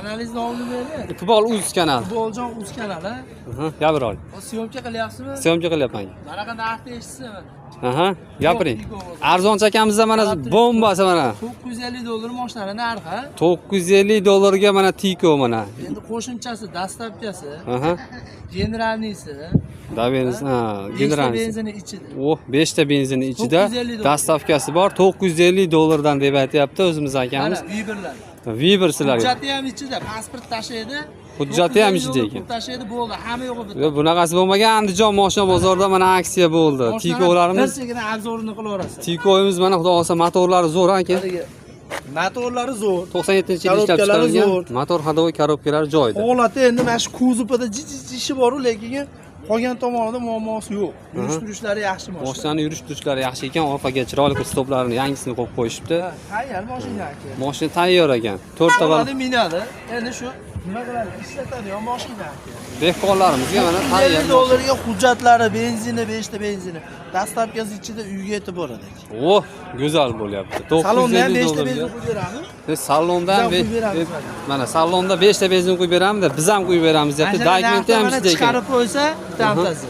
Kanalizni oldi beri. Futbol.uz kanali. Futboljon uz kanali. Gapir ol. Syomka qilyapsizmi? Syomka qilyapman. Qanaqa narxda eshitsin? Gapiring. Arzoncha akamizda mana bombasi mana. $950 mashinaning narxi. $950 ga mana Tiko mana. Endi qo'shimchasi, dastavkasi. Generalnisi. Daveniz, generalnisi. Benzini ichida. 5 ta benzini ichida dastavkasi bor. $950 dan deb aytayapti o'zimiz akamiz. Viberlar. Viber sizlarga. Hujjati ham ichida, pasport tashlaydi. Hujjati ham ichida ekan. Tashlaydi, bo'ldi, hamma yo'q bitta. Yo'q, bunaqasi bo'lmagan. Andijon mashina bozorida mana aksiya bo'ldi. Tikolarimiz Birsigina obzorini qilaverasiz. Tikoyimiz mana xudo xolsa motorlari zo'r ekan. Motorlari zo'r. 97-yilda ishlab chiqarilgan. Motor hadovoy korobkalari joyida. Holati endi mana shu kuzovida ishi bor-ku, lekin qolgan tomonida muammosi yo'q. Yurish-turishlari yaxshi mashina. Mashinaning yurish-turishlari yaxshi ekan. Orqaga chiroyli stoplarini yangisini qo'yib qo'yishibdi. Tayyor mashina ekan. Mashina tayyor ekan. 4 ta bor. Minadi. Endi shu nima qiladi? Ishlatadigan mashina ekan. Dehqonlarimizga mana tayyor. $50 gujatlari, benzini, 5 ta benzini. Dastavkasi ichida uyga yetib boradi. Go'zal bo'lyapti. Salonda ham 5 ta $950. benzin qo'yib beramiz. Salonda ham mana salonda 5 ta benzin qo'yib beramiz, biz ham qo'yib beramiz debdi. Dokumenti ham ichida ekan. Chiqarib qo'ysa, bittasi.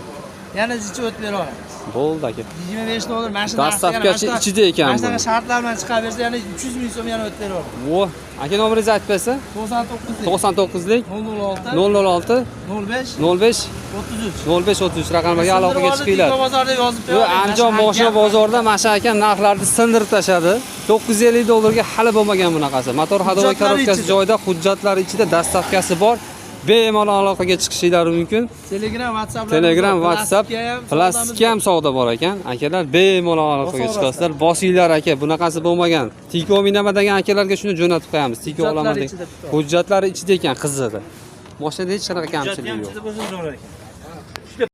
Yana ichi o'tib beraveramiz. Bo'ldi aka. $25 mashina. Dastavkachi ichida ekan bu. Mashina shartlar bilan chiqarib bersa, yana 300 ming so'm yana o'tib beraveramiz. Aka nomeringizni aytib bersa? 99lik 006 05 05 05 33 raqamlarga aloqaga chiqinglar. Bozorda yozib qo'ying. Andijon mashina bozorida mana aka narxlarni sindirib tashadi. $950 ga hali bo'lmagan bunaqasi. Motor hadovoy korobkasi joyida, hujjatlari ichida, dastavkasi bor. Bemalol aloqaga chiqishingiz mumkin. Telegram, WhatsApp, plastik ham savdo bor ekan. Akalar bemalol aloqaga chiqasizlar. Bosinglar aka, bunaqasi bo'lmagan. Tiko minama degan akalarga shuni jo'natib qo'yamiz. Tiko olaman deb. Hujjatlari ichida ekan, qizig'i. Mashinada hech qanaqa kamchilik yo'q.